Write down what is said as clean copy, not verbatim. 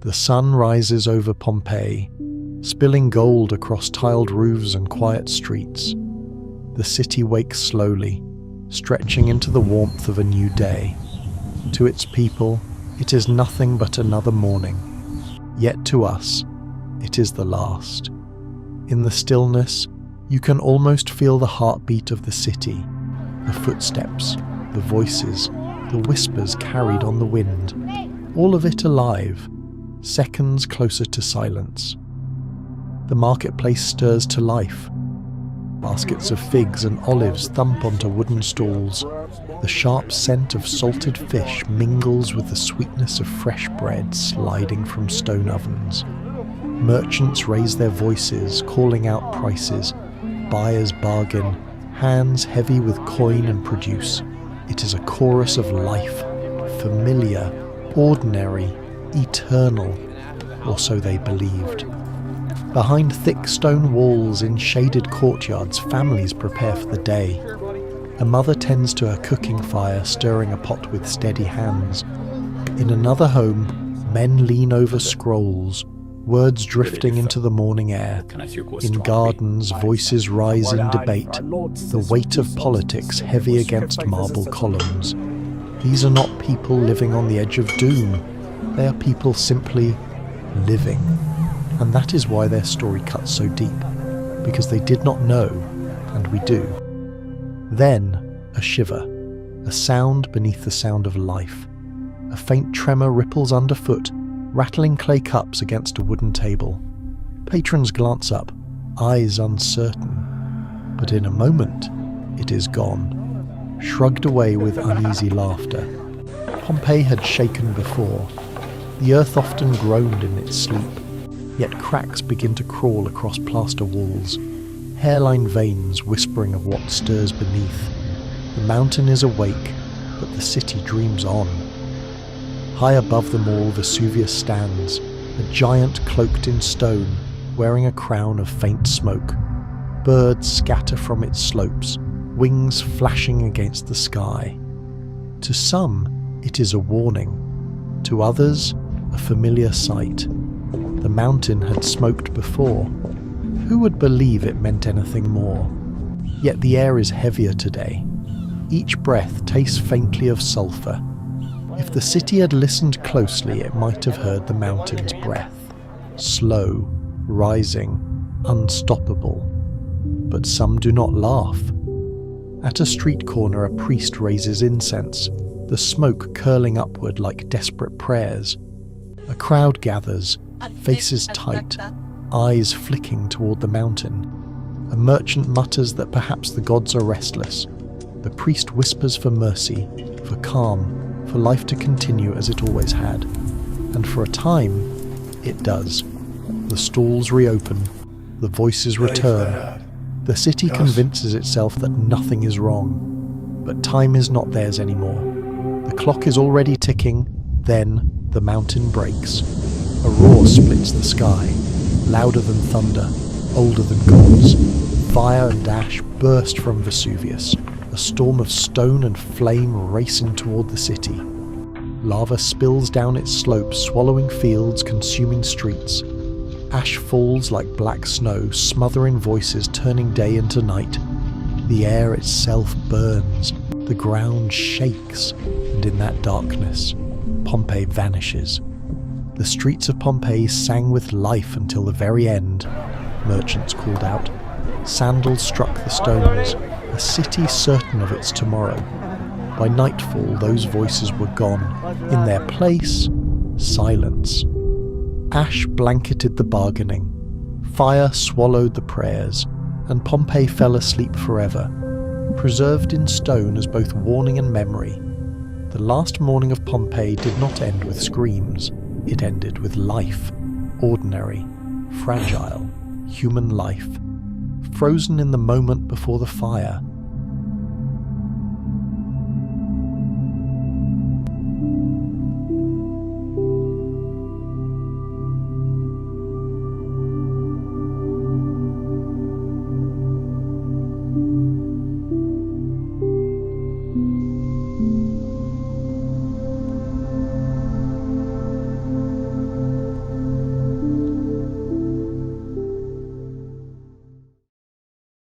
The sun rises over Pompeii, spilling gold across tiled roofs and quiet streets. The city wakes slowly, stretching into the warmth of a new day. To its people, it is nothing but another morning. Yet to us, it is the last. In the stillness, you can almost feel the heartbeat of the city, the footsteps, the voices, the whispers carried on the wind, all of it alive, seconds closer to silence. The marketplace stirs to life. Baskets of figs and olives thump onto wooden stalls. The sharp scent of salted fish mingles with the sweetness of fresh bread sliding from stone ovens. Merchants raise their voices, calling out prices. Buyers bargain, hands heavy with coin and produce. It is a chorus of life, familiar, ordinary, eternal, or so they believed. Behind thick stone walls in shaded courtyards, families prepare for the day. A mother tends to her cooking fire, stirring a pot with steady hands. In another home, men lean over scrolls, words drifting into the morning air. In gardens, voices rise in debate, the weight of politics heavy against marble columns. These are not people living on the edge of doom. They are people simply living. And that is why their story cuts so deep, because they did not know, and we do. Then, a shiver, a sound beneath the sound of life. A faint tremor ripples underfoot, rattling clay cups against a wooden table. Patrons glance up, eyes uncertain. But in a moment, it is gone, shrugged away with uneasy laughter. Pompeii had shaken before. The earth often groaned in its sleep. Yet cracks begin to crawl across plaster walls, hairline veins whispering of what stirs beneath. The mountain is awake, but the city dreams on. High above them all, Vesuvius stands, a giant cloaked in stone, wearing a crown of faint smoke. Birds scatter from its slopes, wings flashing against the sky. To some, it is a warning. To others, a familiar sight. The mountain had smoked before. Who would believe it meant anything more? Yet the air is heavier today. Each breath tastes faintly of sulphur. If the city had listened closely, it might have heard the mountain's breath. Slow, rising, unstoppable. But some do not laugh. At a street corner, a priest raises incense, the smoke curling upward like desperate prayers. A crowd gathers, faces tight, eyes flicking toward the mountain. A merchant mutters that perhaps the gods are restless. The priest whispers for mercy, for calm, for life to continue as it always had. And for a time, it does. The stalls reopen, the voices return. The city convinces itself that nothing is wrong. But time is not theirs anymore. The clock is already ticking, then the mountain breaks. A roar splits the sky, louder than thunder, older than gods. Fire and ash burst from Vesuvius, a storm of stone and flame racing toward the city. Lava spills down its slopes, swallowing fields, consuming streets. Ash falls like black snow, smothering voices, turning day into night. The air itself burns, the ground shakes, and in that darkness, Pompeii vanishes. The streets of Pompeii sang with life until the very end. Merchants called out. Sandals struck the stones, a city certain of its tomorrow. By nightfall, those voices were gone. In their place, silence. Ash blanketed the bargaining. Fire swallowed the prayers, and Pompeii fell asleep forever, preserved in stone as both warning and memory. The last morning of Pompeii did not end with screams. It ended with life, ordinary, fragile, human life, frozen in the moment before the fire,